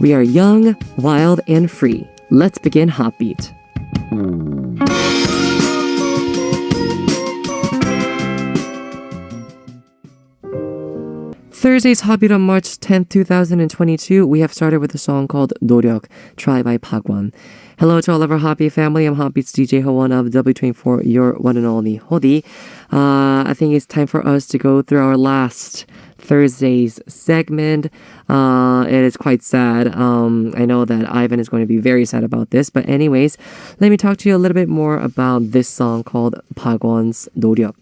We are young, wild, and free. Let's begin Hotbeat. Thursday's Hotbeat on March 10th, 2022. We have started with a song called 노력, Try by Pagwan. Hello to all of our Hotbeat family. I'm Hotbeat's DJ Hwon of W24, your one and only Hodi. I think it's time for us to go through our last Thursday's segment. It is quite sad. I know that Aivan is going to be very sad about this, but anyways, let me talk to you a little bit more about this song called Pagwan's 노력.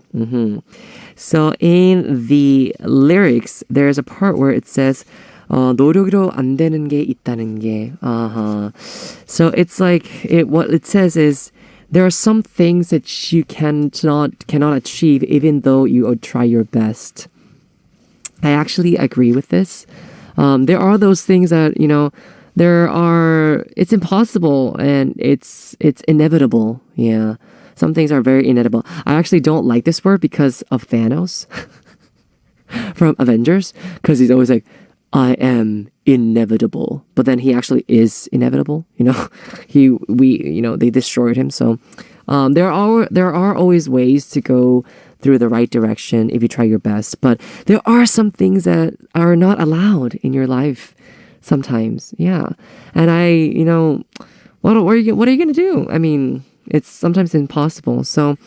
So in the lyrics, there's a part where it says 노력으로 안 되는 게 있다는 게. So it's like what it says is there are some things that you cannot achieve even though you try your best. I actually agree with this. There are those things that, it's impossible and it's inevitable. Yeah. Some things are very inevitable. I actually don't like this word because of Thanos from Avengers, because he's always like, I am inevitable. But then he actually is inevitable. They destroyed him. So there are always ways to go through the right direction if you try your best. But there are some things that are not allowed in your life sometimes. Yeah. And what are you going to do? I mean, it's sometimes impossible. So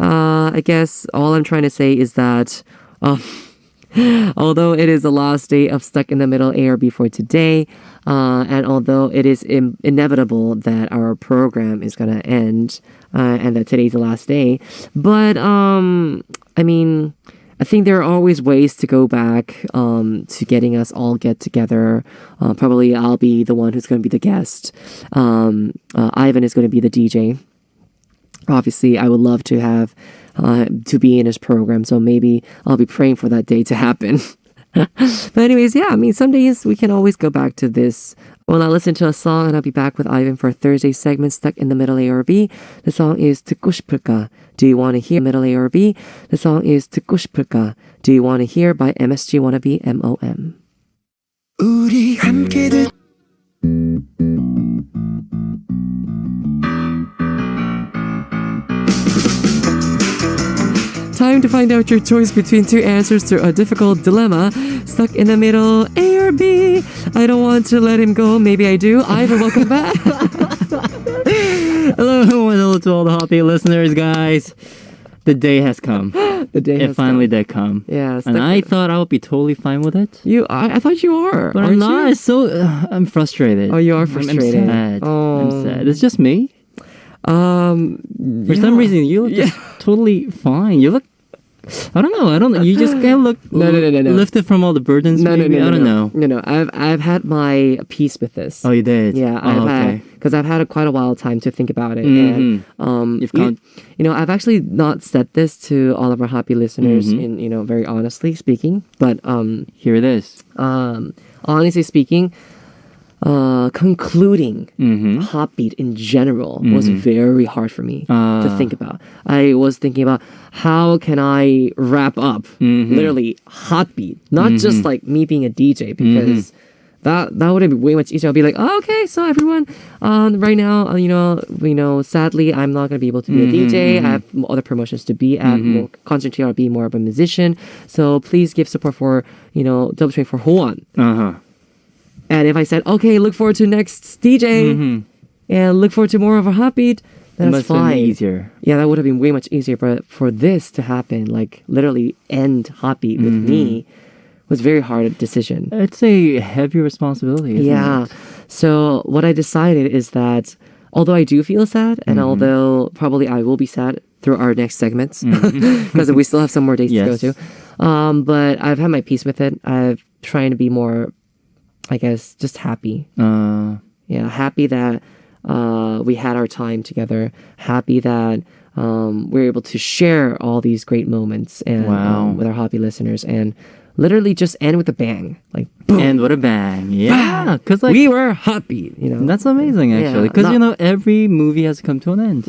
I guess all I'm trying to say is that although it is the last day of Stuck in the Middle ARB for today, and although it is inevitable that our program is going to end and that today's the last day, but I think there are always ways to go back to getting us all get together. Probably I'll be the one who's going to be the guest. Aivan is going to be the DJ. Obviously, I would love to have to be in his program, so maybe I'll be praying for that day to happen. But anyways, yeah, some days we can always go back to this. Well, I'll listen to a song and I'll be back with Aivan for Thursday's segment, Stuck in the Middle ARB. The song is 듣고 싶을까? Do you want to hear? Middle ARB. The song is 듣고 싶을까? Do you want to hear? By MSG Wannabe MOM. 우리 함께 Time to find out your choice between two answers to a difficult dilemma. Stuck in the middle, A or B. I don't want to let him go. Maybe I do. Aivan, welcome back. Hello to all the Hotbeat listeners, guys. The day has come. It finally did come. Yeah. And I thought I would be totally fine with it. I thought you are. But I'm not. I'm frustrated. Oh, you are frustrated. I'm sad. Oh. I'm sad. It's just me. For some reason, you look totally fine. You look, I don't know. You just kind of look lifted from all the burdens. No. I don't know. No. I've had my peace with this. Oh, you did? Yeah. Because I've had quite a while time to think about it. And, I've actually not said this to all of our happy listeners in, very honestly speaking, but, here it is. Honestly speaking, concluding Hotbeat in general was very hard for me to think about. I was thinking about how can I wrap up literally Hotbeat, not just like me being a DJ, because that would have been way much easier. I'll be like, oh, okay, so everyone, right now, sadly, I'm not going to be able to be a DJ. I have other promotions to be at, more concentrate on being more of a musician. So please give support for, W24 for Hwon. And if I said, okay, look forward to next DJ and look forward to more of a Hotbeat, that's fine. Easier. Yeah, that would have been way much easier. But for this to happen, like literally end Hotbeat with me, was a very hard decision. It's a heavy responsibility, isn't it? So what I decided is that although I do feel sad, and although probably I will be sad through our next segments, because we still have some more days to go to, but I've had my peace with it. I've trying to be more, I guess, just happy. Happy that we had our time together. Happy that we're able to share all these great moments and with our Hotbeat listeners, and literally just end with a bang. Like, boom. End with a bang. Yeah. Because we were Hotbeat, That's amazing, actually. Because, every movie has come to an end.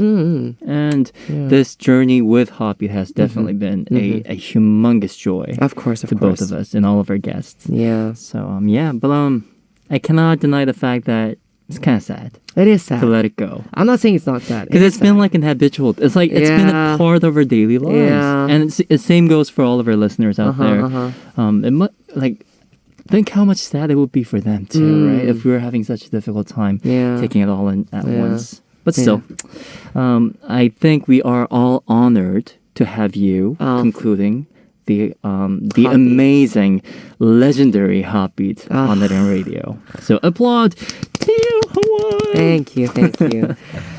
And this journey with Hotbeat has definitely been a humongous joy. Of course. To both of us and all of our guests. Yeah. So, but I cannot deny the fact that it's kind of sad It is sad. to let it go. I'm not saying it's not sad. Because it's been like an habitual. It's like it's been a part of our daily lives, and the same goes for all of our listeners out there. Like, think how much sad it would be for them too, right? If we were having such a difficult time taking it all in at once. But still, I think we are all honored to have you concluding the amazing, legendary Hotbeat on the radio. So applaud to you, Hwasa. Thank you.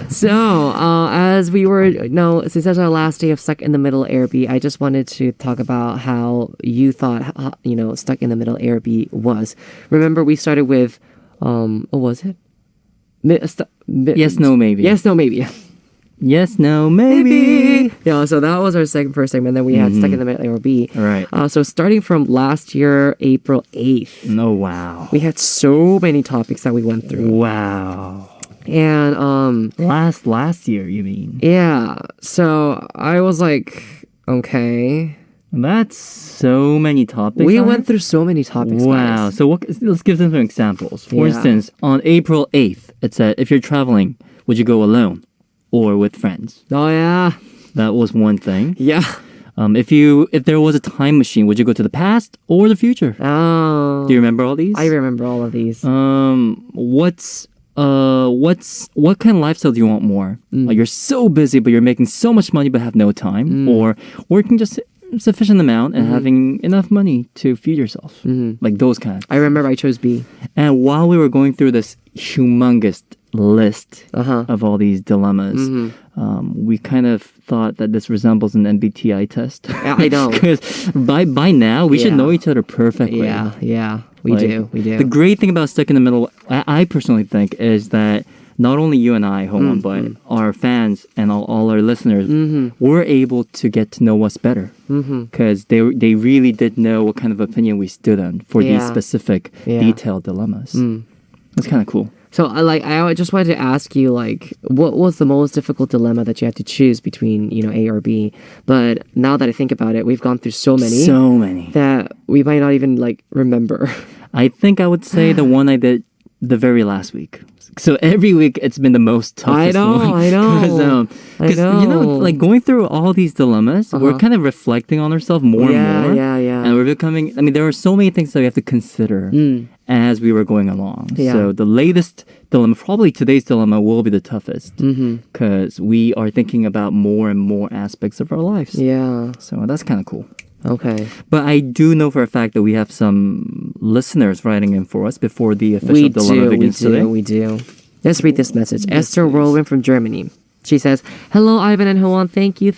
So, as we were, since that's our last day of Stuck in the Middle AirB, I just wanted to talk about how you thought, Stuck in the Middle AirB was. Remember, we started with, what was it? Yes, no, maybe. Yes, no, maybe. Yes, no, maybe. Yeah, so that was our first segment. Then we had Stuck in the Middle AirB. Right. So starting from last year, April 8th. Oh, wow. We had so many topics that we went through. Wow. And last year, you mean? Yeah. So I was like, okay. That's so many topics. We went through so many topics. Wow. Guys. So let's give them some examples. For instance, on April 8th, it said, if you're traveling, would you go alone or with friends? Oh yeah. That was one thing. Yeah. If there was a time machine, would you go to the past or the future? Oh. Do you remember all these? I remember all of these. What kind of lifestyle do you want more? Like you're so busy, but you're making so much money, but have no time, or working just sufficient amount and having enough money to feed yourself, like those kind of things. I remember I chose B. And while we were going through this humongous list of all these dilemmas, we kind of thought that this resembles an MBTI test. I know. Because by now, we should know each other perfectly. Yeah. We do. The great thing about Stuck in the Middle, I personally think, is that not only you and I, Hwon, but our fans and all our listeners were able to get to know us better. Because they really did know what kind of opinion we stood on for these specific detailed dilemmas. That's kind of cool. So, I just wanted to ask you, what was the most difficult dilemma that you had to choose between, A or B? But now that I think about it, we've gone through so many that we might not even, remember. I think I would say the one I did the very last week. So every week it's been the most toughest one. I know. Because, going through all these dilemmas, we're kind of reflecting on ourselves more and more. Yeah. And we're becoming, there are so many things that we have to consider as we were going along. Yeah. So the latest dilemma, probably today's dilemma, will be the toughest. Because we are thinking about more and more aspects of our lives. Yeah. So that's kind of cool. Okay. But I do know for a fact that we have some listeners writing in for us before the official dilemma begins today. We do. Let's read this message. Esther Rowan from Germany. She says, "Hello, Ivan and Hwon. Thank you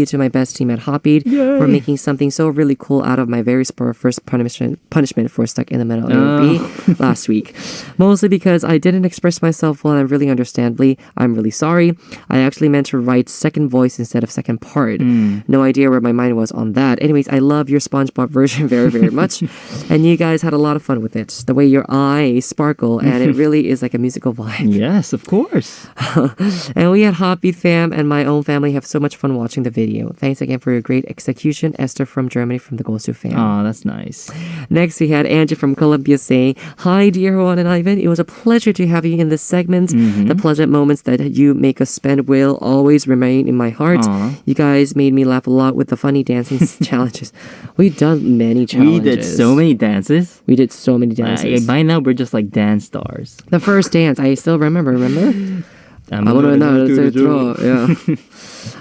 to my best team at Hotbeat for making something so really cool out of my very first punishment for Stuck in the Middle AirB last week. Mostly because I didn't express myself well and really understandably. I'm really sorry. I actually meant to write second voice instead of second part. No idea where my mind was on that. Anyways, I love your SpongeBob version very, very much. And you guys had a lot of fun with it. The way your eyes sparkle and it really is like a musical vibe. Yes, of course. And we at Hotbeat fam and my own family have so much fun watching the video. Thanks again for your great execution. Esther from Germany from the Gosu fam." Oh, that's nice. Next, we had Angie from Colombia saying, "Hi, dear Hwon and Ivan. It was a pleasure to have you in this segment. The pleasant moments that you make us spend will always remain in my heart. You guys made me laugh a lot with the funny dancing challenges." We've done many challenges. We did so many dances. By now, we're just like dance stars. The first dance, I still remember? I'm gonna know. Yeah.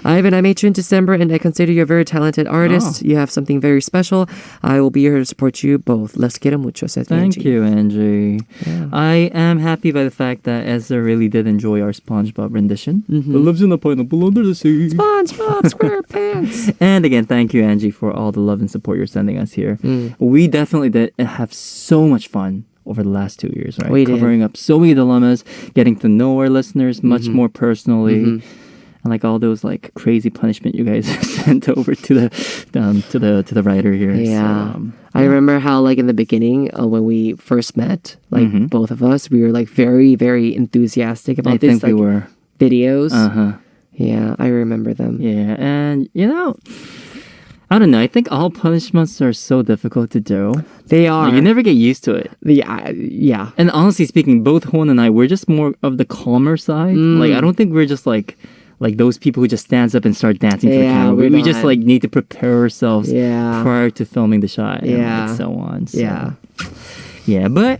Ivan, I met you in December and I consider you a very talented artist. You have something very special. I will be here to support you both. Let's get mucho, says Angie. Thank you, Angie. Yeah. I am happy by the fact that Esther really did enjoy our SpongeBob rendition. It lives in a pineapple under the sea. SpongeBob SquarePants. And again, thank you, Angie, for all the love and support you're sending us here. We definitely did have so much fun over the last 2 years, right? We did. Covering up so many dilemmas, getting to know our listeners much more personally. And all those crazy punishment you guys sent over to the writer here. Yeah. So, I remember how in the beginning when we first met, both of us, we were very, very enthusiastic about we were. Videos. Yeah, I remember them. Yeah, and I don't know. I think all punishments are so difficult to do. They are. You never get used to it. Yeah. And honestly speaking, both Hwon and I, we're just more of the calmer side. Like, I don't think we're just like those people who just stands up and start dancing for the camera. We just like need to prepare ourselves prior to filming the shot and so on. So. Yeah, but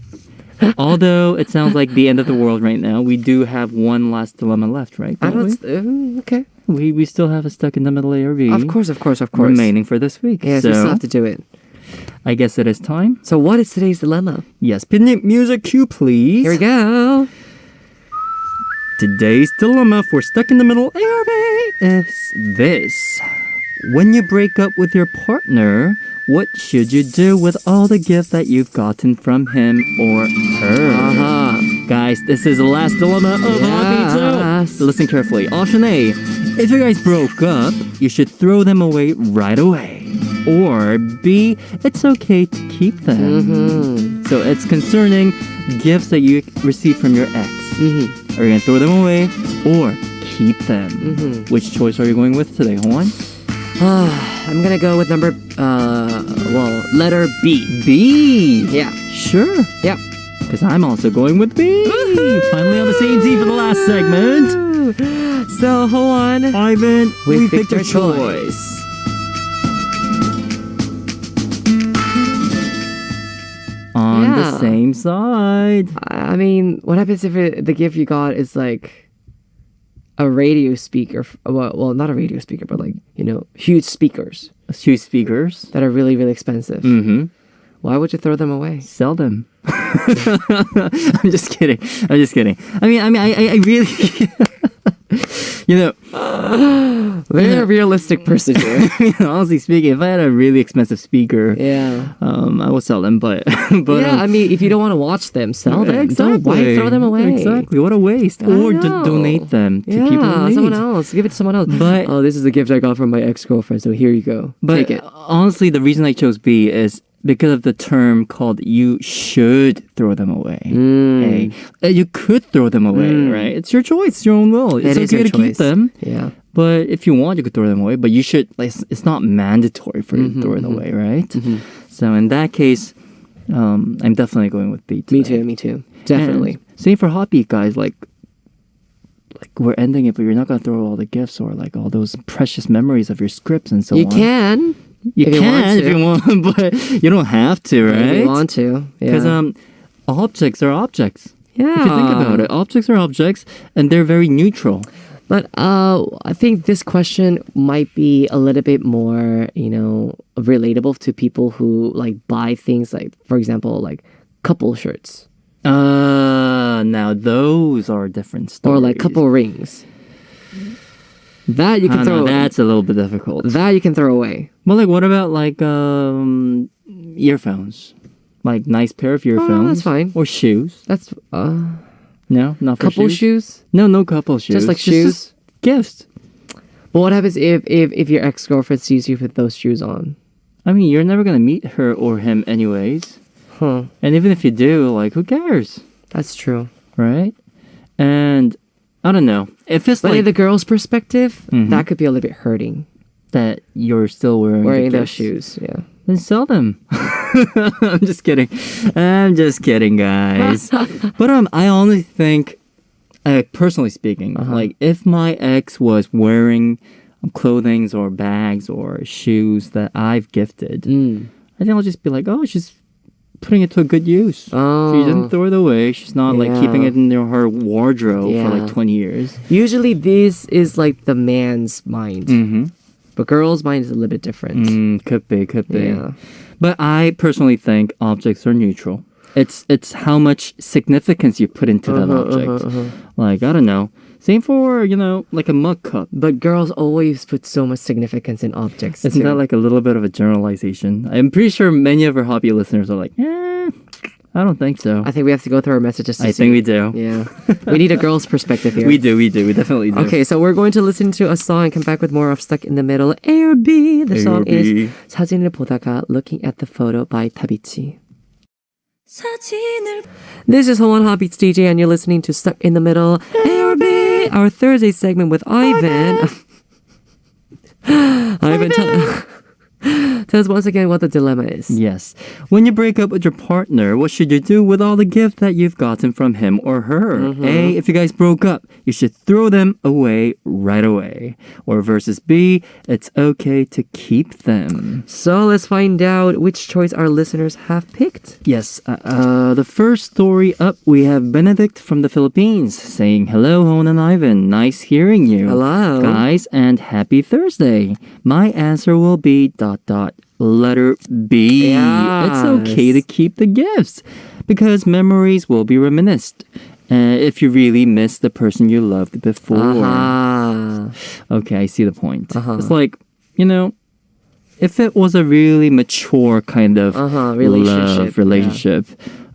although it sounds like the end of the world right now, we do have one last dilemma left, right? Okay. We still have a stuck in the middle ARB. Of course. Remaining for this week. Yes, we still have to do it. I guess it is time. So what is today's dilemma? Yes, Benedict music cue, please. Here we go. Today's dilemma for stuck in the middle ARB is this. When you break up with your partner, what should you do with all the gifts that you've gotten from him or her? Guys, this is the last dilemma of Hotbeat, so listen carefully. Option A, if you guys broke up, you should throw them away right away. Or B, it's okay to keep them. So it's concerning gifts that you received from your ex. Are you going to throw them away or keep them? Which choice are you going with today, Hwon? I'm gonna go with letter B. B. Yeah. Sure. Yep. Because I'm also going with B. Finally on the same team for the last segment. So, Hwon, Aivan, we picked our a choice. On the same side. I mean, what happens if the gift you got is like a radio speaker? Well, not a radio speaker, but like, huge speakers. Huge speakers. That are really, really expensive. Why would you throw them away? Sell them. I'm just kidding. I mean, I really... Very a realistic person here. Honestly speaking, if I had a really expensive speaker, I would sell them. But I mean, if you don't want to watch them, sell them. Exactly. Why throw them away? Exactly. What a waste. Or donate them to people in need. Someone else. Give it to someone else. But this is the gift I got from my ex-girlfriend, so here you go. Take it. Honestly, the reason I chose B is because of the term called you should throw them away. You could throw them away, right? It's your choice, it's your own will. It's okay to keep them. Yeah. But if you want, you could throw them away. But you should, it's not mandatory for you to throw it away, right? So in that case, I'm definitely going with B today. Me too. Definitely. And same for Hotbeat, guys. Like we're ending it, but you're not going to throw all the gifts or like all those precious memories of your scripts and so on. You can. You can if you want, but you don't have to, right? If you want to, because objects are objects. Yeah, if you think about it, objects are objects, and they're very neutral. But I think this question might be a little bit more, relatable to people who like buy things like, for example, like couple shirts. Now those are different stories. Or like couple rings. That you can throw away. That's a little bit difficult. That you can throw away. Well, like what about like earphones? Like nice pair of earphones. That's fine. Or shoes. That's no, not for couple shoes. No couple shoes. Just like shoes. Gifts. But what happens if your ex-girlfriend sees you with those shoes on? I mean, you're never gonna meet her or him anyways. And even if you do, like, who cares? That's true, right? And I don't know. If it's like the girl's perspective, that could be a little bit hurting. That you're still wearing those shoes, yeah. Then sell them. I'm just kidding, guys. But I only think, personally speaking, like if my ex was wearing clothing or bags or shoes that I've gifted, I think I'll just be like, oh, she's putting it to a good use. She didn't throw it away. She's not like keeping it in her wardrobe for like 20 years. Usually this is like the man's mind. But girl's mind is a little bit different. Could be. Yeah. But I personally think objects are neutral. It's how much significance you put into that object. Like, I don't know. Same for, like a mug cup. But girls always put so much significance in objects. Isn't that like a little bit of a generalization? I'm pretty sure many of our hobby listeners are like, I don't think so. I think we have to go through our messages to see. I think we do. Yeah. We need a girl's perspective here. We do. We definitely do. Okay, so we're going to listen to a song and come back with more of Stuck in the Middle. A or B. The song is 사진을 보다가, Looking at the Photo by Tabichi. This is Hwon Hotbeat's DJ and you're listening to Stuck in the Middle, A or B, our Thursday segment with Aivan. Tell us once again what the dilemma is. Yes. When you break up with your partner, what should you do with all the gifts that you've gotten from him or her? A, if you guys broke up, you should throw them away right away. Or versus B, it's okay to keep them. So let's find out which choice our listeners have picked. Yes. The first story up, we have Benedict from the Philippines saying, hello, Howon Aivan. Nice hearing you. Hello. Guys, and happy Thursday. My answer will be ... letter B. Yes. It's okay to keep the gifts because memories will be reminisced if you really miss the person you loved before. Okay, I see the point. It's like, if it was a really mature kind of relationship,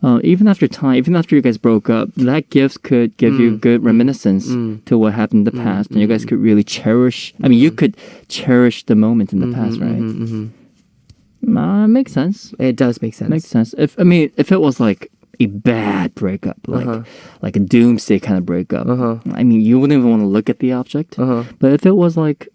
even after you guys broke up, that gift could give you good reminiscence to what happened in the past, and you guys could really cherish. I mean, you could cherish the moment in the past, right? Makes sense. It does make sense. Makes sense. If it was like a bad breakup, like a doomsday kind of breakup, I mean, you wouldn't even want to look at the object. But if it was like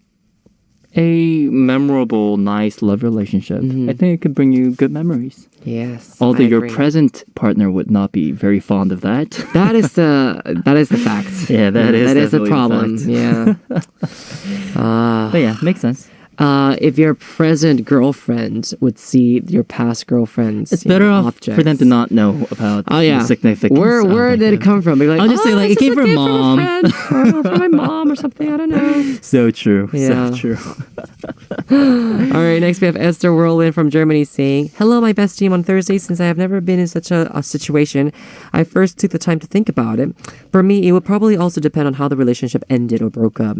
a memorable, nice love relationship, I think it could bring you good memories. Yes. Although your present partner would not be very fond of that. That is the fact. Yeah, that is the problem. Yeah. But yeah, makes sense. If your present girlfriend would see your past girlfriend's it's better off objects. For them to not know about the significance. Where did it come from? Be like, I'll just say like it came from mom. Or from my mom or something. I don't know. So true. Yeah. So true. All right, next we have Esther Whirlwind from Germany saying, hello, my best team. On Thursday, since I have never been in such a situation, I first took the time to think about it. For me, it would probably also depend on how the relationship ended or broke up,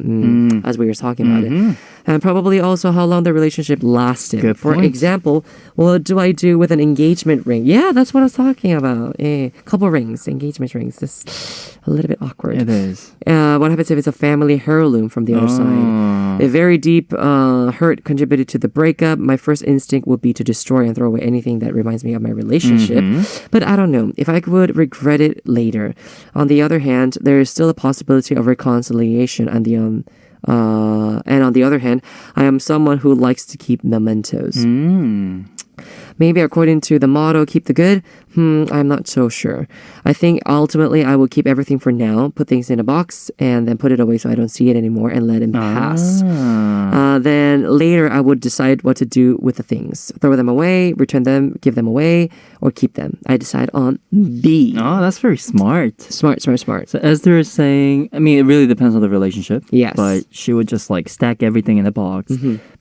as we were talking about it. And probably also how long the relationship lasted. Good For point. example, what do I do with an engagement ring? Yeah, that's what I was talking about. A couple rings, engagement rings. This a little bit awkward. It is. What happens if it's a family heirloom from the other side? A very deep hurt contributed to the breakup. My first instinct would be to destroy and throw away anything that reminds me of my relationship. But I don't know if I would regret it later. On the other hand, there is still a possibility of reconciliation, and on the other hand, I am someone who likes to keep mementos. Maybe according to the motto, keep the good, I'm not so sure. I think ultimately I will keep everything for now, put things in a box, and then put it away so I don't see it anymore and let it pass. Then later I would decide what to do with the things. Throw them away, return them, give them away, or keep them. I decide on B. Oh, that's very smart. Smart. So Esther is saying, I mean, it really depends on the relationship. Yes. But she would just like stack everything in a box,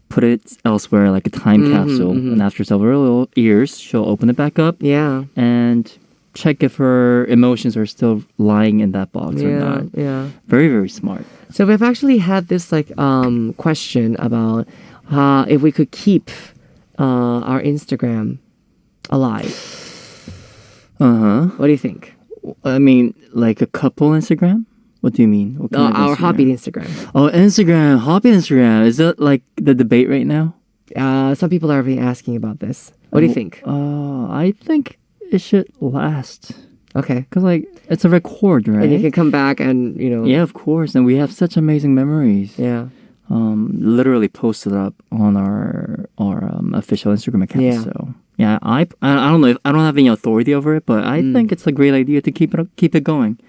put it elsewhere like a time capsule, and after several years, she'll open it back up. Yeah. And check if her emotions are still lying in that box or not. Yeah. Very, very smart. So we've actually had this question about if we could keep our Instagram alive. What do you think? I mean, like a couple Instagram? What do you mean? What kind of Our Instagram? Hotbeat Instagram. Oh, Instagram. Hotbeat Instagram. Is that like the debate right now? Some people are asking about this. What do you think? I think it should last. Okay. Because like it's a record, right? And you can come back and, Yeah, of course. And we have such amazing memories. Yeah. Literally posted up on our official Instagram account. Yeah. So yeah, I don't know if I don't have any authority over it, but I think it's a great idea to keep it going,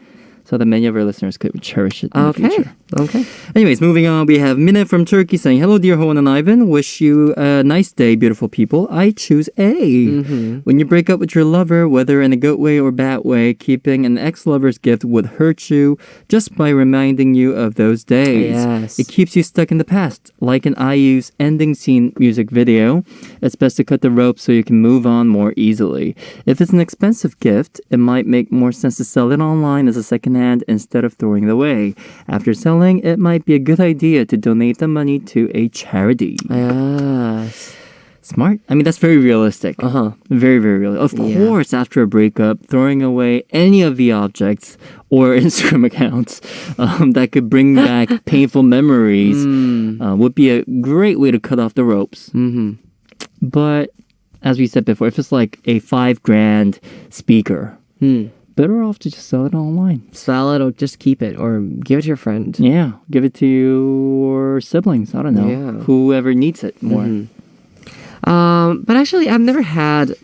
so that many of our listeners could cherish it in the future. Okay. Anyways, moving on, we have Minna from Turkey saying, hello, dear Howon and Aivan. Wish you a nice day, beautiful people. I choose A. When you break up with your lover, whether in a good way or bad way, keeping an ex-lover's gift would hurt you just by reminding you of those days. Yes. It keeps you stuck in the past. Like an IU's ending scene music video, it's best to cut the rope so you can move on more easily. If it's an expensive gift, it might make more sense to sell it online as a secondhand instead of throwing it away. After selling, it might be a good idea to donate the money to a charity. Yes. Smart. I mean, that's very realistic. Very, very realistic. Of course, after a breakup, throwing away any of the objects or Instagram accounts that could bring back painful memories would be a great way to cut off the ropes. But as we said before, if it's like a $5,000 speaker, better off to just sell it online. Sell it or just keep it or give it to your friend. Yeah, give it to your siblings. I don't know. Yeah. Whoever needs it more. But actually, I've never had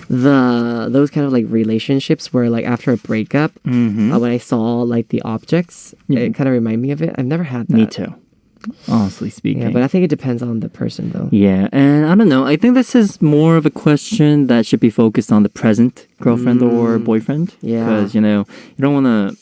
those kind of like relationships where like after a breakup, when I saw like the objects, it kind of remind me of it. I've never had that. Me too. Honestly speaking. Yeah, but I think it depends on the person though. Yeah, and I don't know. I think this is more of a question that should be focused on the present girlfriend or boyfriend. Yeah. Because, you don't want to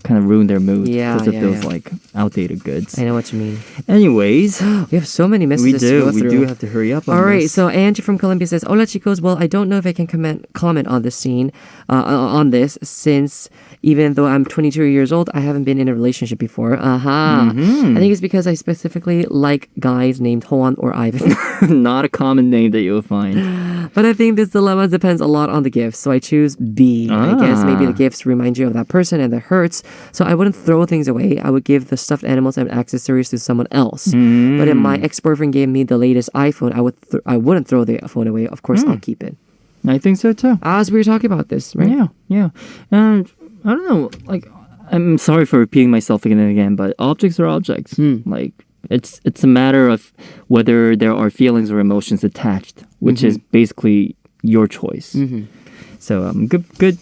kind of ruin their mood because of those like outdated goods. I know what you mean. Anyways, we have so many messages to go through. We do have to hurry up on All right, this. so Angie from Colombia says, Hola chicos, well, I don't know if I can comment on this scene, on this, since even though I'm 22 years old, I haven't been in a relationship before. I think it's because I specifically like guys named Hwon or Aivan. Not a common name that you'll find. But I think this dilemma depends a lot on the gifts, so I choose B. I guess maybe the gifts remind you of that person and that hurts, so I wouldn't throw things away. I would give the stuffed animals and accessories to someone else. But if my ex-boyfriend gave me the latest iPhone, I wouldn't throw the phone away. Of course, I'll keep it. I think so too. As we were talking about this, right? Yeah. And I don't know, like, I'm sorry for repeating myself again and again, but objects are objects. Like, it's a matter of whether there are feelings or emotions attached, which is basically your choice. So good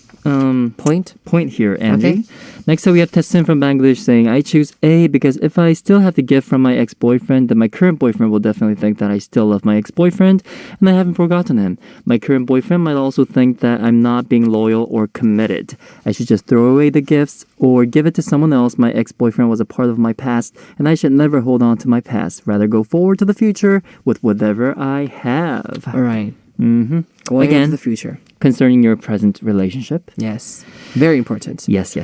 point here, Angie. Okay. Next up, we have Tasin from Bangladesh saying, I choose A because if I still have the gift from my ex-boyfriend, then my current boyfriend will definitely think that I still love my ex-boyfriend and I haven't forgotten him. My current boyfriend might also think that I'm not being loyal or committed. I should just throw away the gifts or give it to someone else. My ex-boyfriend was a part of my past and I should never hold on to my past. Rather go forward to the future with whatever I have. All right. Going Again, into the future. Concerning your present relationship. Yes. Very important. Yes.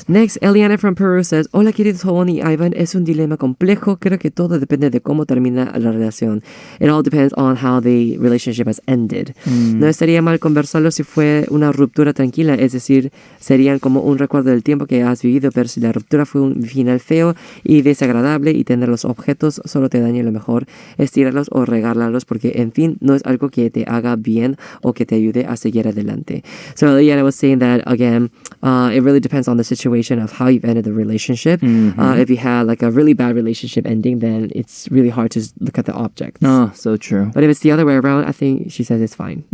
Next, Eliane from Peru says, Hola queridos Hwon y Aivan, es un dilema complejo. Creo que todo depende de cómo termina la relación. It all depends on how the relationship has ended. No estaría mal conversarlo si fue una ruptura tranquila, es decir, serían como un recuerdo del tiempo que has vivido, pero si la ruptura fue un final feo y desagradable y tener los objetos solo te daña, lo mejor es tirarlos o regalarlos porque, en fin, no es algo que te haga bien o que te ayude a seguir adelante. So yeah, I was saying that again, it really depends on the situation of how you've ended the relationship. If you had like a really bad relationship ending, then it's really hard to look at the objects. Oh, so true. But if it's the other way around, I think she says it's fine.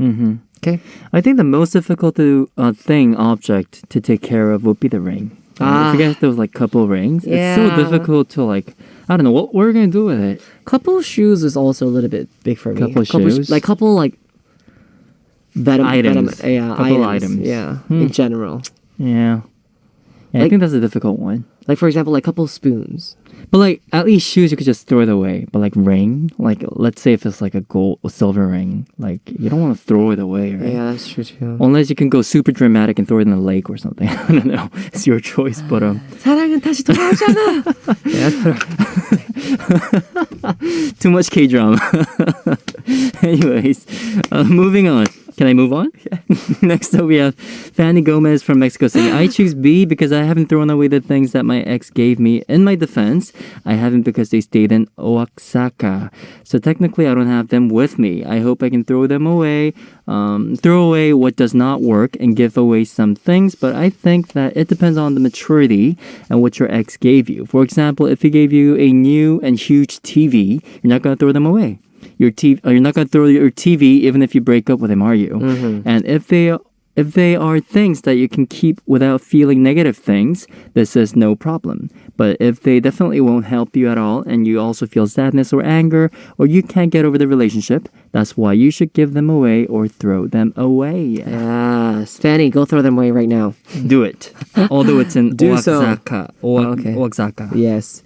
Okay. I think the most difficult object to take care of would be the ring. If you get those like couple rings, it's so difficult to like, I don't know what we're gonna do with it. Couple shoes is also a little bit big for me. Couple shoes, couple items. Items. Yeah, in general. Yeah, I think that's a difficult one. Like, for example, like couple spoons. But like, at least shoes, you could just throw it away. But like ring, like let's say if it's like a gold or silver ring, like you don't want to throw it away, right? Yeah, that's true too. Unless you can go super dramatic and throw it in the lake or something. I don't know. It's your choice, but 사랑은 다시 돌아오잖아. Too much K-drama. Anyways, moving on. Can I move on? Next up, we have Fany Gomez from Mexico saying, I choose B because I haven't thrown away the things that my ex gave me. In my defense, I haven't because they stayed in Oaxaca. So technically, I don't have them with me. I hope I can throw them away, throw away what does not work and give away some things. But I think that it depends on the maturity and what your ex gave you. For example, if he gave you a new and huge TV, you're not going to throw them away. You're not going to throw your TV even if you break up with him, are you? And if they are things that you can keep without feeling negative things, this is no problem. But if they definitely won't help you at all and you also feel sadness or anger or you can't get over the relationship, that's why you should give them away or throw them away. Yes. Fanny, go throw them away right now. Do it. Although it's in Oaxaca. Okay. Oaxaca. Yes.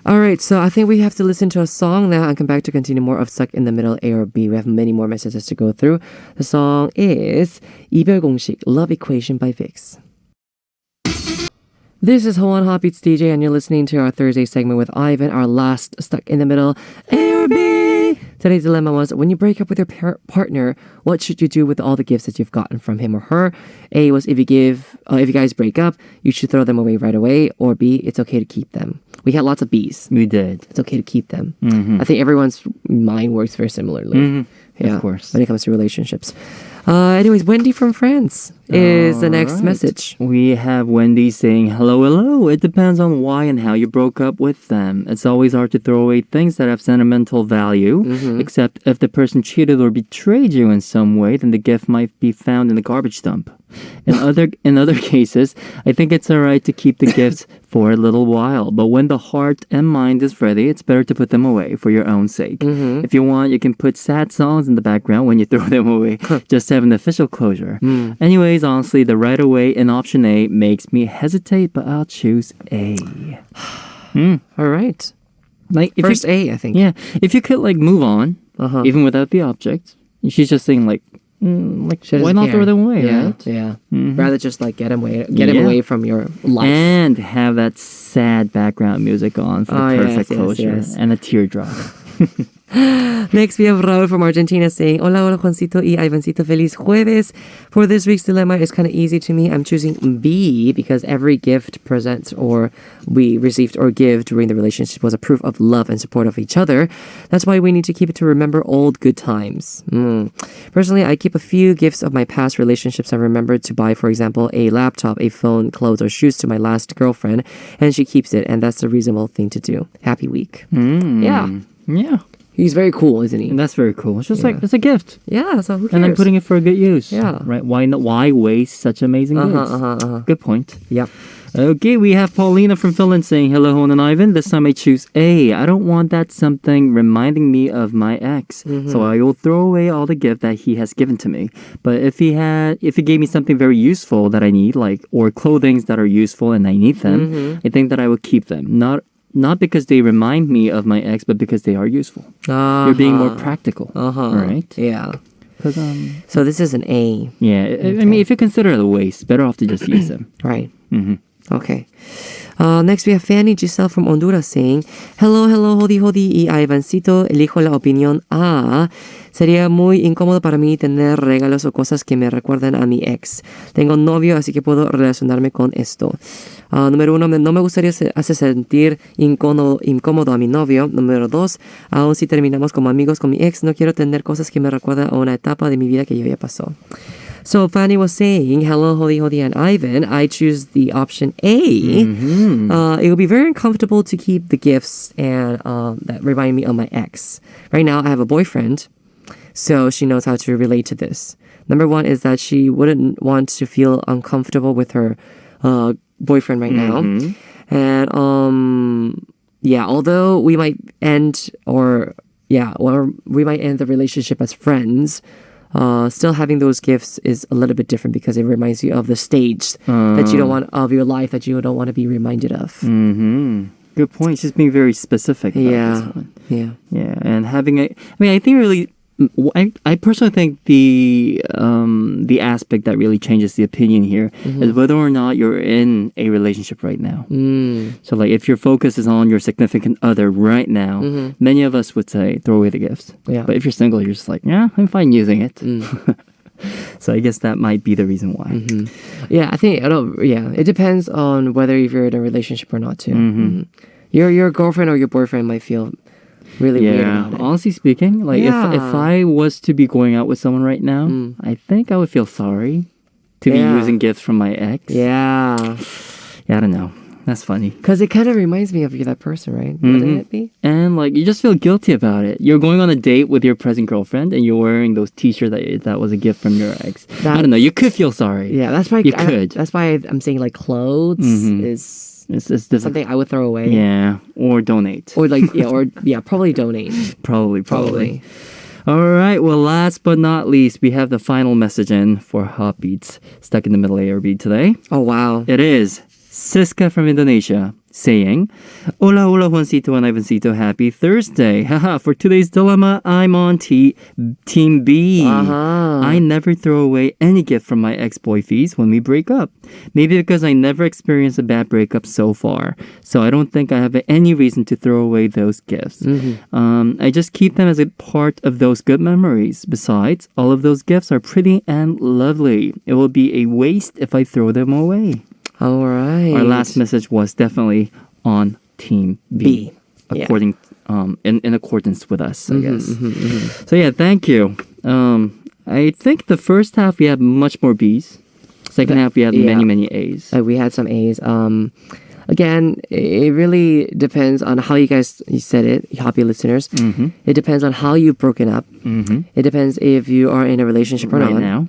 All right, so I think we have to listen to a song now and come back to continue more of Stuck in the Middle, A or B. We have many more messages to go through. The song is 이별 공식, Love Equation by Vix. This is Howon Hotbeat's DJ, and you're listening to our Thursday segment with Aivan, our last Stuck in the Middle, A or B. Today's dilemma was, when you break up with your partner, what should you do with all the gifts that you've gotten from him or her? A was, if you guys break up, you should throw them away right away. Or B, it's okay to keep them. We had lots of B's. We did. It's okay to keep them. I think everyone's mind works very similarly. Yeah, of course. When it comes to relationships. Anyways, Wendy from France is the next message. We have Wendy saying, hello, hello. It depends on why and how you broke up with them. It's always hard to throw away things that have sentimental value, except if the person cheated or betrayed you in some way, then the gift might be found in the garbage dump. In other cases, I think it's alright to keep the gifts for a little while, but when the heart and mind is ready, it's better to put them away for your own sake. If you want, you can put sad songs in the background when you throw them away, just to have an official closure. Anyways, honestly, the right away in option A makes me hesitate, but I'll choose A. All right. Like First A, I think. Yeah. If you could like move on, even without the object, she's just saying like why not throw them away, right? Yeah. Rather just like get him away from your life. And have that sad background music on for the perfect closure and a teardrop. Next, we have Raul from Argentina saying, Hola, hola, Juancito y Ivancito. Feliz jueves. For this week's dilemma, it's kind of easy to me. I'm choosing B because every gift present or we received or give during the relationship was a proof of love and support of each other. That's why we need to keep it to remember old good times. Personally, I keep a few gifts of my past relationships I remembered to buy, for example, a laptop, a phone, clothes, or shoes to my last girlfriend, and she keeps it, and that's the reasonable thing to do. Happy week. Yeah. He's very cool, isn't he? And that's very cool. It's just like, it's a gift. Yeah, so who cares? And I'm putting it for a good use. Yeah. Right? Why waste such amazing gifts? Good point. Yep. Okay, we have Paulina from Finland saying, hello, Hwon and Aivan. This time I choose A. I don't want that something reminding me of my ex. So I will throw away all the gift that he has given to me. But if he gave me something very useful that I need, like, or clothing that are useful and I need them, I think that I would keep them. Not because they remind me of my ex, but because they are useful. You're being more practical, right? Yeah. So this is an A. Yeah, I mean, if you consider it a waste, better off to just use them. Right. Okay. Next, we have Fany Giselle from Honduras saying, Hello, Hodi y Ivancito. Elijo la opinión A. Sería muy incómodo para mí tener regalos o cosas que me recuerdan a mi ex. Tengo novio, así que puedo relacionarme con esto. Número 1, no me gustaría hacer sentir incómodo a mi novio. Número 2, aun si terminamos como amigos con mi ex, no quiero tener cosas que me recuerdan a una etapa de mi vida que ya pasó. So Fany was saying, hello, Hodi and Aivan. I choose the option A. It would be very uncomfortable to keep the gifts and that remind me of my ex. Right now, I have a boyfriend, so she knows how to relate to this. Number 1 is that she wouldn't want to feel uncomfortable with her boyfriend right now. And although we might end or we might end the relationship as friends, still having those gifts is a little bit different because it reminds you of the stage that you don't want of your life that you don't want to be reminded of. Good point. She's being very specific about this one. Yeah, and having I think really, I personally think the aspect that really changes the opinion here is whether or not you're in a relationship right now. So like if your focus is on your significant other right now, many of us would say throw away the gifts. Yeah. But if you're single, you're just like, yeah, I'm fine using it. So I guess that might be the reason why. Yeah, I think it depends on whether if you're in a relationship or not too. Your girlfriend or your boyfriend might feel really weird about it. Honestly speaking, like if I was to be going out with someone right now, I think I would feel sorry to be using gifts from my ex. Yeah, I don't know. That's funny. Because it kind of reminds me of you, that person, right? Wouldn't it be? And like you just feel guilty about it. You're going on a date with your present girlfriend and you're wearing those t-shirts that was a gift from your ex. I don't know. You could feel sorry. Yeah, that's why you could. That's why I'm saying like clothes is... It's something I would throw away. Yeah, or donate. Or like, probably donate. Probably. All right, well, last but not least, we have the final message in for Hotbeats Stuck in the Middle ARB today. Oh, wow. It is Sisca from Indonesia saying, Hola, hola, Juancito and Ivancito. Happy Thursday. Haha, for today's dilemma, I'm on Team B. I never throw away any gift from my ex-boyfies when we break up. Maybe because I never experienced a bad breakup so far. So I don't think I have any reason to throw away those gifts. I just keep them as a part of those good memories. Besides, all of those gifts are pretty and lovely. It will be a waste if I throw them away. All right. Our last message was definitely on Team B. According in accordance with us, I guess. So yeah, thank you. I think the first half we had much more B's. Second half we had many A's. We had some A's. Again, it really depends on how you said it, happy listeners. Mm-hmm. It depends on how you've broken up. Mm-hmm. It depends if you are in a relationship or not. Right now.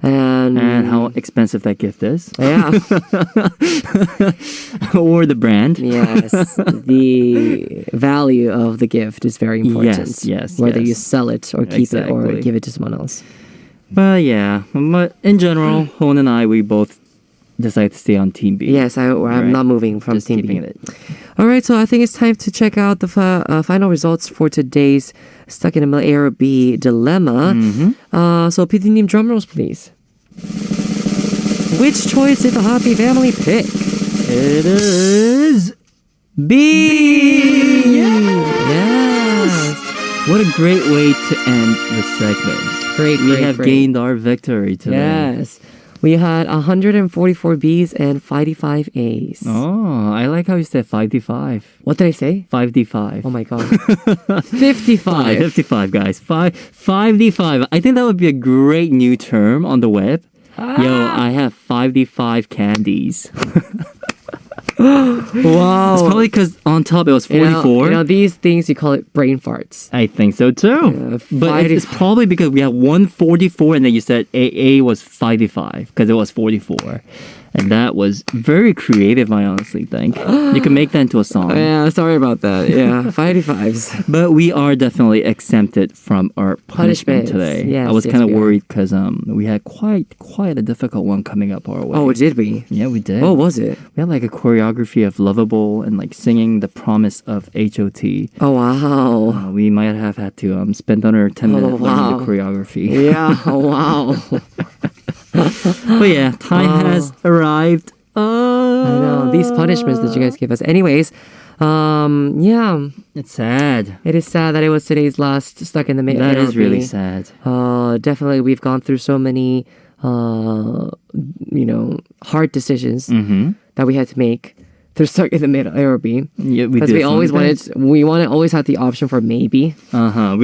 And how expensive that gift is. Yeah. Or the brand. Yes. The value of the gift is very important. Yes. Whether you sell it or keep it or give it to someone else. But yeah, but in general, Hwon and I, we both decided to stay on Team B. Yes, I'm not moving from Just Team B. it. All right, so I think it's time to check out the final results for today's Stuck in the Middle A or B dilemma. Mm-hmm. So PD님, drum rolls, please. Which choice did the Happy family pick? It is B! Yes! What a great way to end the segment. We have gained our victory today. Yes. We had 144 B's and 55 A's. Oh, I like how you said 5D5. What did I say? 5D5. Oh my god. 55. 55, guys. 5D5. I think that would be a great new term on the web. Yo, I have 5D5 candies. Wow. It's probably because on top it was 44. You know, these things, you call it brain farts. I think so too. But it's probably because we have 144 and then you said AA was 55 because it was 44. And that was very creative, I honestly think. You can make that into a song. Yeah, sorry about that. Yeah, 55s. But we are definitely exempted from our punishment today. Yes, I was kind of worried because we had quite a difficult one coming up our way. Oh, did we? Yeah, we did. What was it? We had like a choreography of Lovable and like singing The Promise of HOT. Oh, wow. We might have had to spend under 10 minutes learning the choreography. Yeah, wow. But yeah, time has arrived. I know, these punishments that you guys give us. Anyways, yeah. It's sad. It is sad that it was today's last Stuck in the Middle. That is really sad. Definitely, we've gone through so many, hard decisions that we had to make through Stuck in the Middle A or B. Yeah, we because did. we always always had the option for maybe. We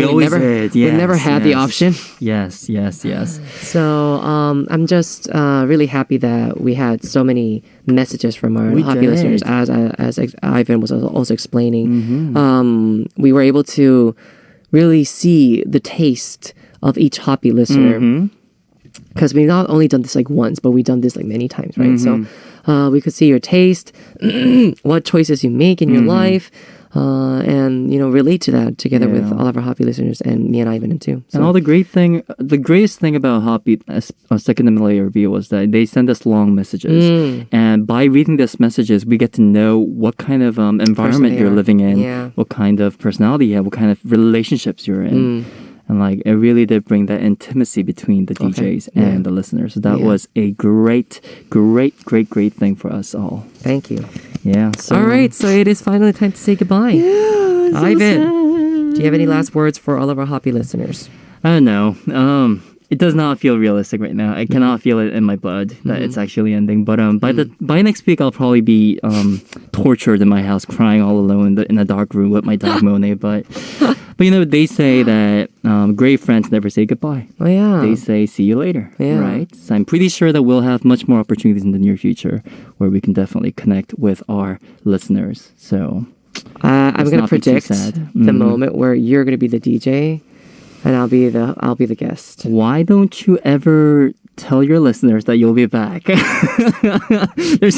always did. Yes, we never had the option. Yes. So I'm just really happy that we had so many messages from our happy listeners, as Ivan was also explaining. We were able to really see the taste of each happy listener. Because we've not only done this like once, but we've done this like many times, right? So we could see your taste, what choices you make in your life, and relate to that together with all of our happy listeners and me and Ivan too. So. And all the greatest thing about Hotbeat Second in the Middle A or B was that they send us long messages, and by reading these messages, we get to know what kind of environment you're living in, what kind of personality you have, what kind of relationships you're in. And like it really did bring that intimacy between the DJs and the listeners. So that was a great thing for us all. Thank you. Yeah. So. All right. So it is finally time to say goodbye. Yeah, Ivan, do you have any last words for all of our happy listeners? I don't know. It does not feel realistic right now. I cannot feel it in my blood that it's actually ending. But by next week, I'll probably be tortured in my house, crying all alone in a dark room with my dog Monet. But they say that great friends never say goodbye. Oh yeah. They say see you later. Yeah. Right. So I'm pretty sure that we'll have much more opportunities in the near future where we can definitely connect with our listeners. So I'm going to predict the moment where you're going to be the DJ. And I'll be the guest. Why don't you ever tell your listeners that you'll be back? For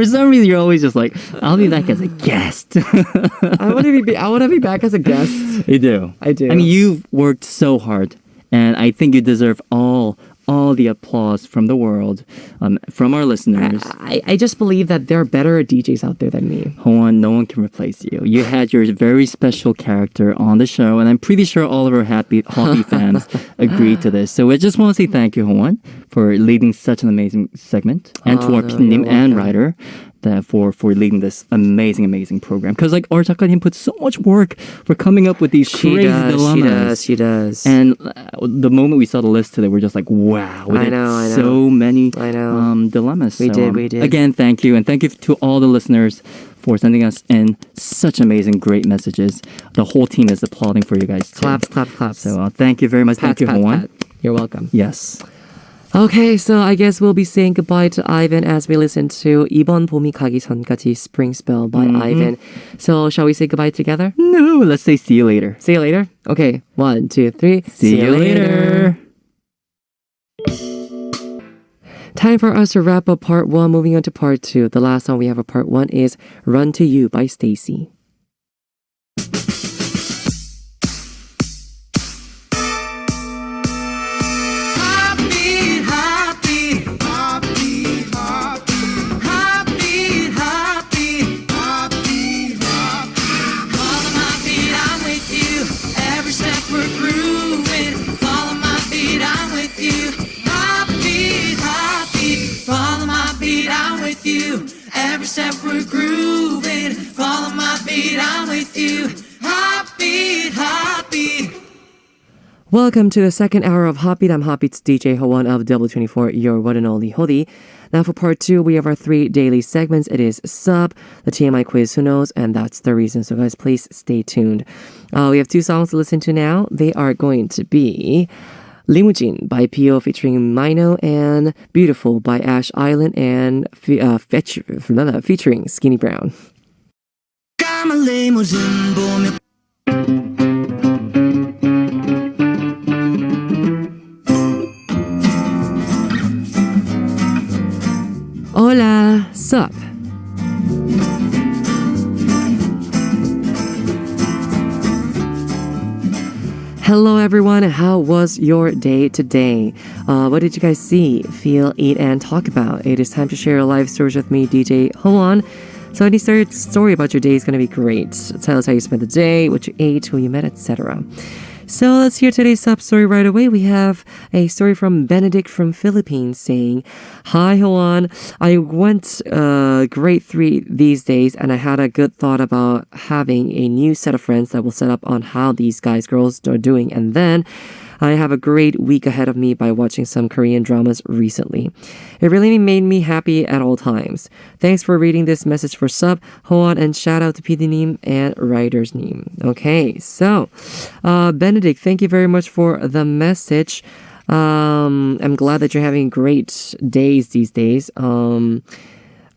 some reason, you're always just like, I'll be back as a guest. I want to be back as a guest. You do. I do. I mean, you've worked so hard, and I think you deserve all the applause from the world, from our listeners. I just believe that there are better DJs out there than me. Hwon, no one can replace you. You had your very special character on the show, and I'm pretty sure all of our happy fans agree to this. So I just want to say thank you, Hwon, for leading such an amazing segment, and to our PD님 and writer for leading this amazing program. Because like our 작가님 put so much work for coming up with these crazy dilemmas. She does. And the moment we saw the list today, we're just like, wow, we did so many dilemmas. We did. Again, thank you. And thank you to all the listeners for sending us in such amazing, great messages. The whole team is applauding for you guys too. Claps. So thank you very much. Thank you, Hwon. You're welcome. Yes. Okay, so I guess we'll be saying goodbye to Aivan as we listen to 이번 봄이 가기 전까지 Spring Spell by Aivan. So shall we say goodbye together? No, let's say see you later. See you later? Okay, 1, 2, 3. See you later. Time for us to wrap up part 1, moving on to part 2. The last song we have for part 1 is Run to You by Stacy. Every step we're grooving, follow my beat, I'm with you. Heartbeat, heartbeat. Welcome to the second hour of Hotbeat. I'm Hotbeat's DJ Hwon of W24, your one and only Hodi. Now for part 2, we have our 3 daily segments. It is Ssup, the TMI Quiz, Who Knows, and That's the Reason. So guys, please stay tuned. We have 2 songs to listen to now. They are going to be Limousine by P.O. featuring Mino and Beautiful by Ash Island and featuring Skinny Brown. Hola, Ssup. Hello everyone, how was your day today? What did you guys see, feel, eat, and talk about? It is time to share your life stories with me, DJ Hwon. So any story about your day is going to be great. Tell us how you spent the day, what you ate, who you met, etc. So let's hear today's Ssup story right away. We have a story from Benedict from Philippines saying, Hi Hwon, I went grade 3 these days and I had a good thought about having a new set of friends that will set up on how these girls are doing. And then I have a great week ahead of me by watching some Korean dramas recently. It really made me happy at all times. Thanks for reading this message for Ssup, Hwon, and shout out to PD님 and writer's name. Okay, so Benedict, thank you very much for the message. I'm glad that you're having great days these days. I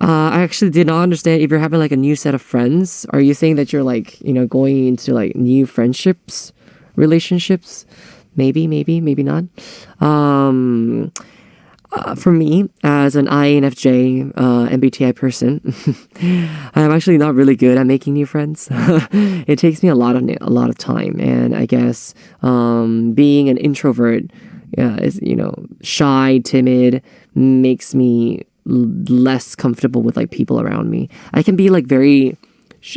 actually did not understand if you're having like a new set of friends. Are you saying that you're like, going into like new friendships, relationships? Maybe not. For me, as an INFJ MBTI person, I'm actually not really good at making new friends. It takes me a lot of time, and I guess being an introvert is shy, timid, makes me less comfortable with like people around me. I can be like very.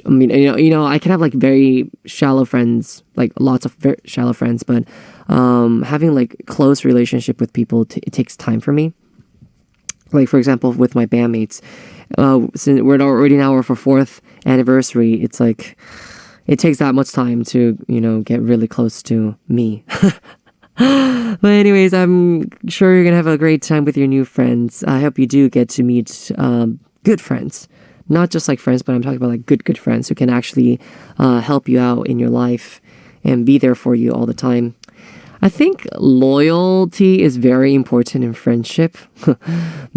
I can have like very shallow friends, like lots of very shallow friends, but having like close relationship with people, it takes time for me. Like for example, with my bandmates, since we're already now for 4th anniversary, it's like it takes that much time to get really close to me. But anyways, I'm sure you're gonna have a great time with your new friends. I hope you do get to meet good friends. Not just like friends, but I'm talking about like good friends who can actually help you out in your life and be there for you all the time. I think loyalty is very important in friendship.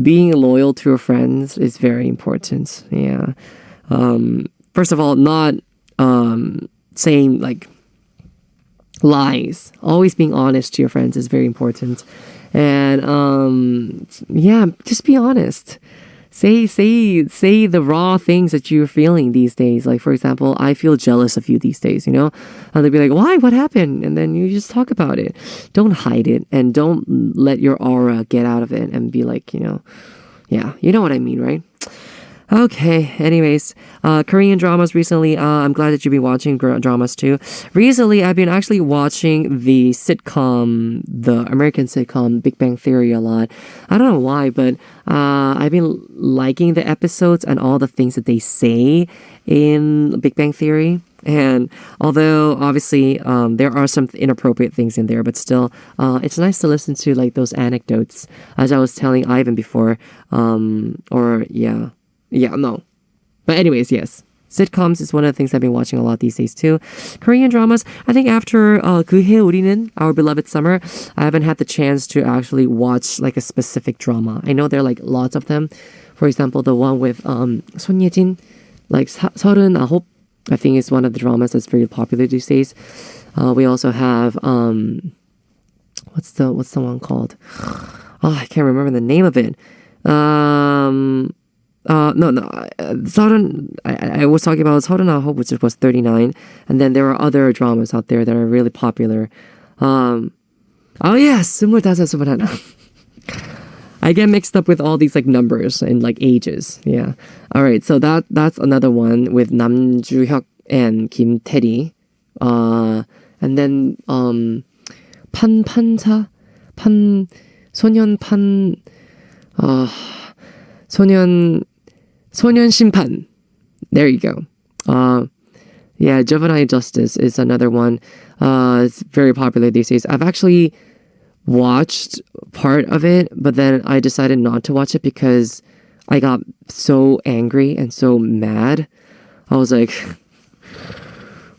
Being loyal to your friends is very important. Yeah. First of all, not saying like lies. Always being honest to your friends is very important. And just be honest. Say the raw things that you're feeling these days. Like, for example, I feel jealous of you these days, And they'll be like, why? What happened? And then you just talk about it. Don't hide it and don't let your aura get out of it and be like, yeah, you know what I mean, right? Okay, anyways, Korean dramas recently, I'm glad that you've been watching dramas too. Recently, I've been actually watching the American sitcom Big Bang Theory a lot. I don't know why, but I've been liking the episodes and all the things that they say in Big Bang Theory. And although obviously there are some inappropriate things in there, but still it's nice to listen to like those anecdotes, as I was telling Ivan before. But anyways, yes. Sitcoms is one of the things I've been watching a lot these days too. Korean dramas, I think after 그해 우리는, Our Beloved Summer, I haven't had the chance to actually watch like a specific drama. I know there are like lots of them. For example, the one with 손예진, like 39, I think is one of the dramas that's very popular these days. We also have what's the one called? Oh, I can't remember the name of it. No. I was talking about 39, which was 39, and then there are other dramas out there that are really popular. Oh yes, 25, I get mixed up with all these like numbers and like ages. Yeah. All right. So that's another one with Nam Joo-hyuk and Kim Tae-ri. And then 소년 심판. There you go. Yeah, Juvenile Justice is another one. It's very popular these days. I've actually watched part of it, but then I decided not to watch it because I got so angry and so mad. I was like,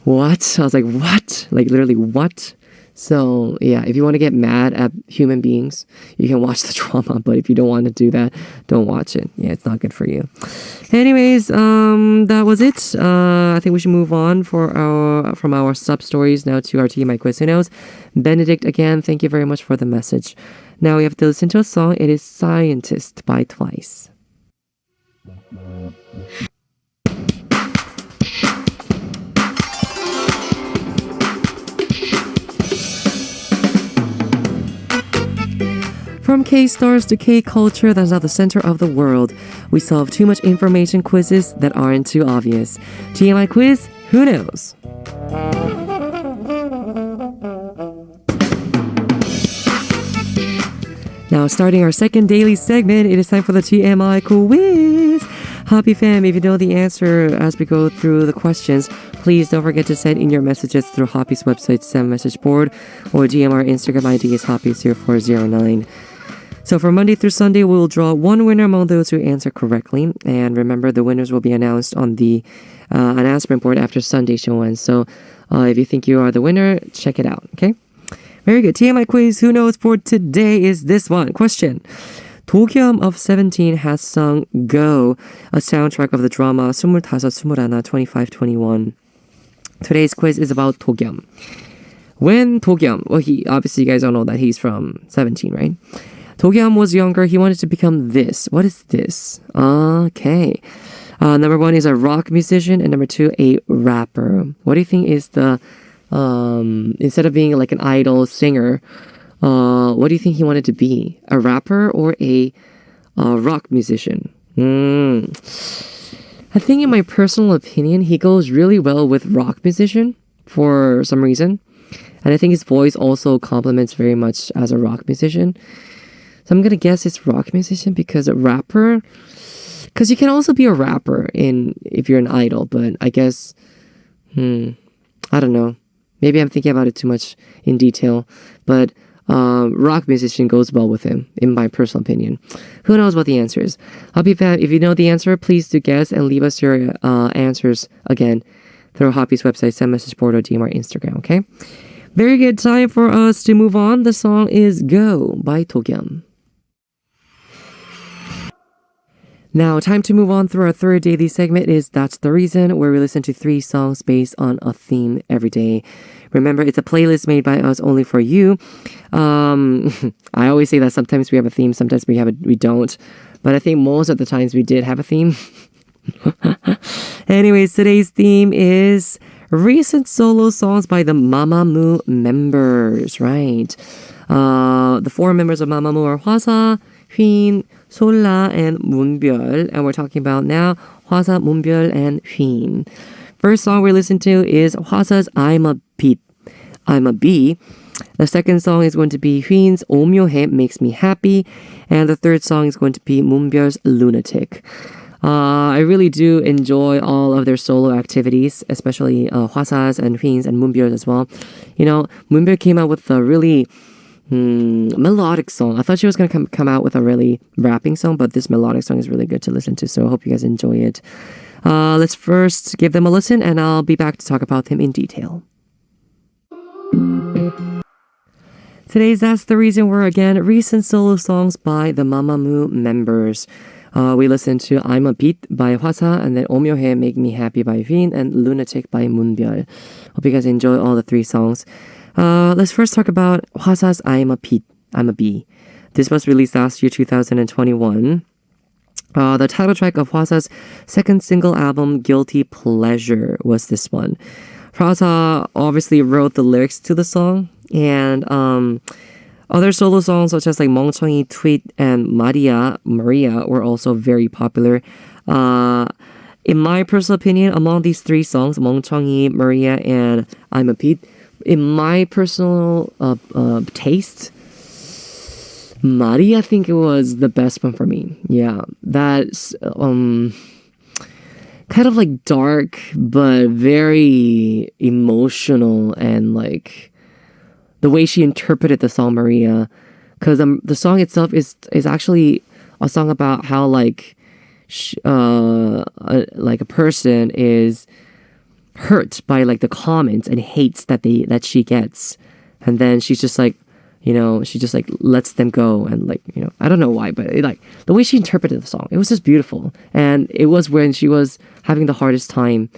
what? I was like, what? Like literally, what? So yeah, if you want to get mad at human beings, you can watch the drama. But if you don't want to do that, don't watch it. Yeah, it's not good for you. Anyways, that was it. I think we should move on from our Ssup stories now to our TMI Quiz. Who knows? Benedict, again, thank you very much for the message. Now we have to listen to a song. It is Scientist by Twice. From K-stars to K-culture that's at the center of the world, we solve too much information quizzes that aren't too obvious. TMI Quiz, who knows? Now, starting our second daily segment, it is time for the TMI Quiz. Happy fam, if you know the answer as we go through the questions, please don't forget to send in your messages through Hoppy's website, Send Message Board, or DM our Instagram ID is Hoppy0409. So for Monday through Sunday, we will draw one winner among those who answer correctly. And remember, the winners will be announced on the announcement board after Sunday show ends. So if you think you are the winner, check it out, okay? Very good. TMI Quiz, who knows for today is this one. Question. 도겸 of 17 has sung Go, a soundtrack of the drama 25, 21, 25, 21. Today's quiz is about 도겸. When Dogyum, well, obviously you guys all know that he's from 17, right? Dogyum was younger. He wanted to become this. What is this? Okay. Number one is a rock musician, and number two, a rapper. What do you think is the, instead of being like an idol singer, what do you think he wanted to be? A rapper or a rock musician? I think in my personal opinion, he goes really well with rock musician for some reason. And I think his voice also complements very much as a rock musician. So I'm going to guess it's rock musician because a rapper, because you can also be a rapper if you're an idol, but I guess, I don't know. Maybe I'm thinking about it too much in detail, but rock musician goes well with him, in my personal opinion. Who knows what the answer is? Hoppy fan, if you know the answer, please do guess and leave us your answers again through Hoppy's website, Send Message Board, or DM our Instagram, okay? Very good. Time for us to move on. The song is Go by Dogyum. Now, time to move on through our third daily segment is That's the Reason, where we listen to 3 songs based on a theme every day. Remember, it's a playlist made by us only for you. I always say that sometimes we have a theme, sometimes we don't. But I think most of the times we did have a theme. Anyways, today's theme is recent solo songs by the Mamamoo members, right? The 4 members of Mamamoo are Hwasa, Wheein, Sola, and Moonbyul. And we're talking about now Hwasa, Moonbyul, and Wheein. First song we listen to is Hwasa's I'm a Bee. The second song is going to be Wheein's 오묘해, Makes Me Happy. And the third song is going to be Moonbyul's Lunatic. I really do enjoy all of their solo activities, especially Hwasa's and Wheein's and Moonbyul's as well. You know, Moonbyul came out with a really melodic song. I thought she was going to come out with a really rapping song, but this melodic song is really good to listen to, so I hope you guys enjoy it. Let's first give them a listen, and I'll be back to talk about them in detail. Today's That's the Reason were again recent solo songs by the Mamamoo members. We listened to I'm a Beat by Hwasa, and then Omyohae Make Me Happy by Wheein, and Lunatic by Moonbyul. Hope you guys enjoy all the 3 songs. Let's first talk about Hwasa's I'm a Beat, I'm a Bee. This was released last year, 2021. The title track of Hwasa's second single album, Guilty Pleasure, was this one. Hwasa obviously wrote the lyrics to the song, and other solo songs such as like 멍청이, Tweet, and Maria were also very popular. In my personal opinion, among these 3 songs, 멍청이, Maria, and I'm a Beat, in my personal taste, Maria, I think it was the best one for me. Yeah, that's kind of like dark, but very emotional, and like the way she interpreted the song Maria, because the song itself is actually a song about how like a person is hurt by like the comments and hates that she gets, and then she's just like, you know, she just like lets them go, and like, you know, I don't know why, but like the way she interpreted the song, it was just beautiful. And it was when she was having the hardest time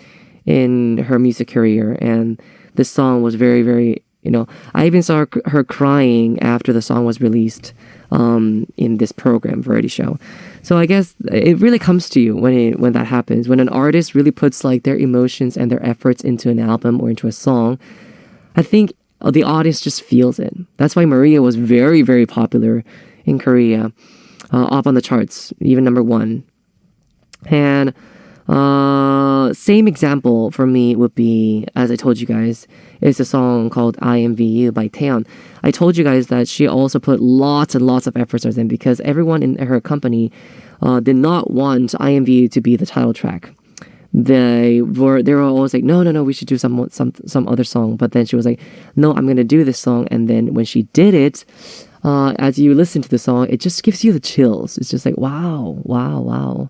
in her music career, and this song was very, very, you know, I even saw her crying after the song was released in this program, variety show. So I guess it really comes to you when that happens, when an artist really puts like their emotions and their efforts into an album or into a song. I think the audience just feels it. That's why Maria was very, very popular in Korea, up on the charts, even number 1. And same example for me would be, as I told you guys, is a song called IMVU by Taeyeon. I told you guys that she also put lots and lots of efforts in, because everyone in her company did not want IMVU to be the title track. They were always like, no, we should do some other song. But then she was like, no, I'm gonna do this song. And then when she did it, as you listen to the song, it just gives you the chills. It's just like, wow.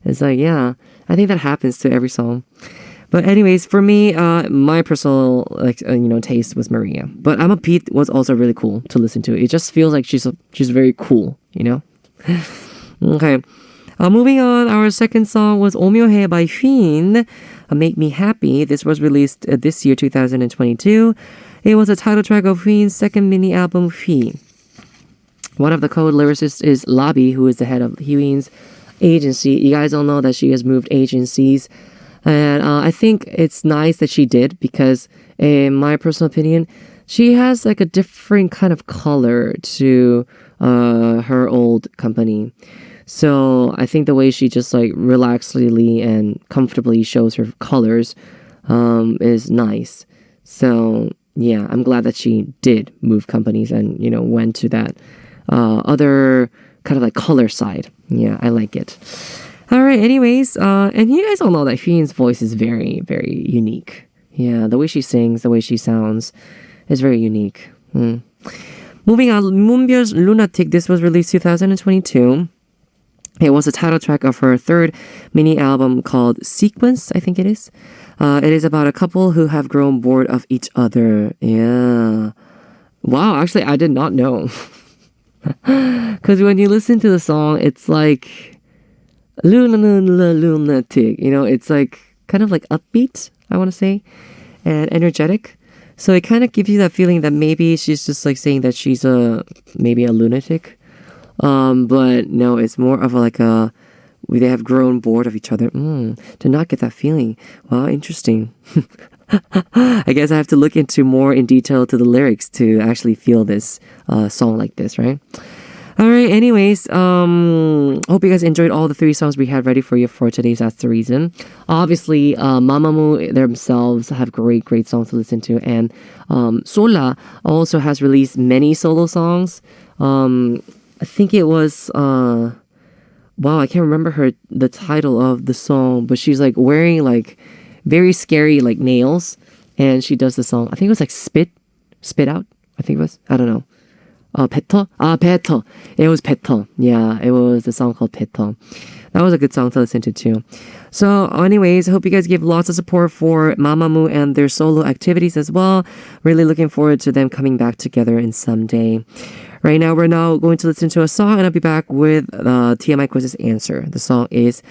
It's like, yeah, I think that happens to every song. But anyways, for me, my personal taste was Maria. But I'm a Beat was also really cool to listen to. It just feels like she's very cool, you know. Okay. Moving on, our second song was Omyohae by Wheein, Make Me Happy. This was released this year, 2022. It was a title track of Wheein's second mini album, Wheein. One of the co-lyricists is Labi, who is the head of Wheein's agency. You guys all know that she has moved agencies. And I think it's nice that she did, because in my personal opinion, she has like a different kind of color to her old company. So I think the way she just like relaxedly and comfortably shows her colors is nice. So yeah, I'm glad that she did move companies and, you know, went to that other kind of like color side. Yeah, I like it. All right, anyways, and you guys all know that Wheein's voice is very, very unique. Yeah, the way she sings, the way she sounds is very unique. Moving on, Moonbyul's Lunatic. This was released 2022. It was the title track of her third mini album called Sequence, I think it is. It is about a couple who have grown bored of each other. Yeah. Wow, actually, I did not know. Because when you listen to the song, it's like lunatic. You know, it's like kind of like upbeat, I want to say, and energetic. So it kind of gives you that feeling that maybe she's just like saying that she's maybe a lunatic. But no, it's more of they have grown bored of each other. Did not get that feeling. Wow, interesting. I guess I have to look into more in detail to the lyrics to actually feel this song like this, right? All right, anyways, hope you guys enjoyed all the 3 songs we had ready for you for today's That's the Reason. Obviously, Mamamoo themselves have great songs to listen to, and Sola also has released many solo songs. I think it was wow, I can't remember the title of the song, but she's like wearing like very scary like nails, and she does the song. I think it was like spit out. I think it was. I don't know. Better. Better. It was Better. Yeah, it was the song called Better. That was a good song to listen to too. So anyways, I hope you guys give lots of support for Mamamoo and their solo activities as well. Really looking forward to them coming back together in someday. Right now, we're now going to listen to a song and I'll be back with TMI Quiz's answer. The song is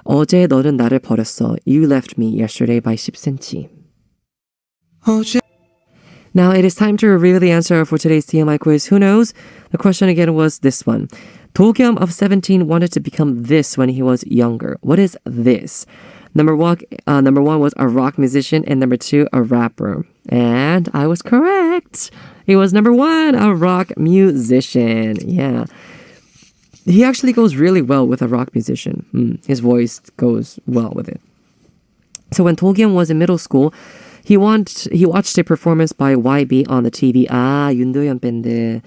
어제 너는 나를 버렸어. You Left Me Yesterday by 10cm. Now it is time to reveal the answer for today's TMI quiz. Who knows? The question again was this one. Do-kyum of 17 wanted to become this when he was younger. What is this? Number one was a rock musician, and number 2, a rapper. And I was correct. It was number 1, a rock musician. Yeah. He actually goes really well with a rock musician. His voice goes well with it. So when Do-kyum was in middle school, he watched a performance by YB on the TV. 윤도현 밴드.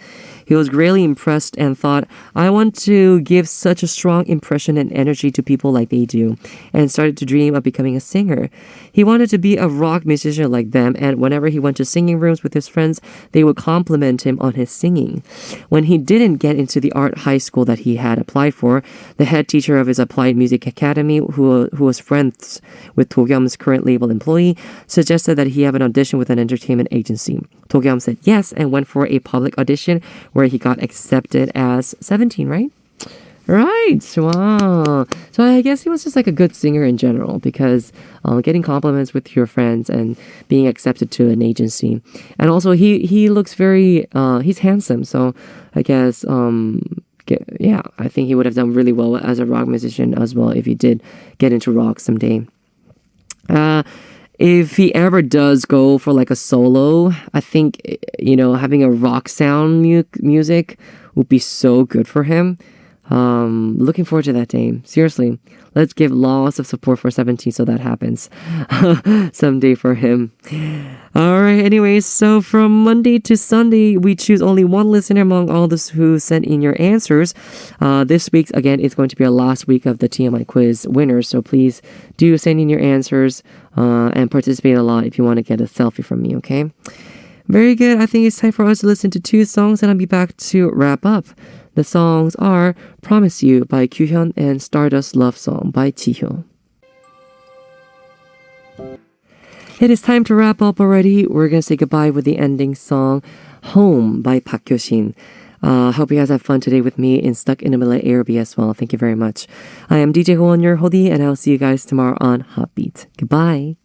He was really impressed and thought, I want to give such a strong impression and energy to people like they do, and started to dream of becoming a singer. He wanted to be a rock musician like them, and whenever he went to singing rooms with his friends, they would compliment him on his singing. When he didn't get into the art high school that he had applied for, the head teacher of his applied music academy, who was friends with Do-kyum's current label employee, suggested that he have an audition with an entertainment agency. Do-kyum said yes and went for a public audition where he got accepted as 17, right? Right. Wow. So I guess he was just like a good singer in general because getting compliments with your friends and being accepted to an agency. And also he looks very, he's handsome. So I guess, yeah, I think he would have done really well as a rock musician as well if he did get into rock someday. If he ever does go for like a solo, I think, having a rock sound music would be so good for him. Looking forward to that day. Seriously, let's give lots of support for 17 so that happens someday for him. All right, anyways, so from Monday to Sunday, we choose only one listener among all those who sent in your answers. This week, again, is going to be our last week of the TMI quiz winners, so please do send in your answers and participate a lot if you want to get a selfie from me, okay? Very good. I think it's time for us to listen to 2 songs and I'll be back to wrap up. The songs are Promise You by Kyuhyun and Stardust Love Song by Jihyo. It is time to wrap up already. We're going to say goodbye with the ending song, Home by Park Hyo-shin. Hope you guys have fun today with me in Stuck in the Middle of ARB as well. Thank you very much. I am DJ Hwon, your Hodi, and I'll see you guys tomorrow on Hotbeat. Goodbye.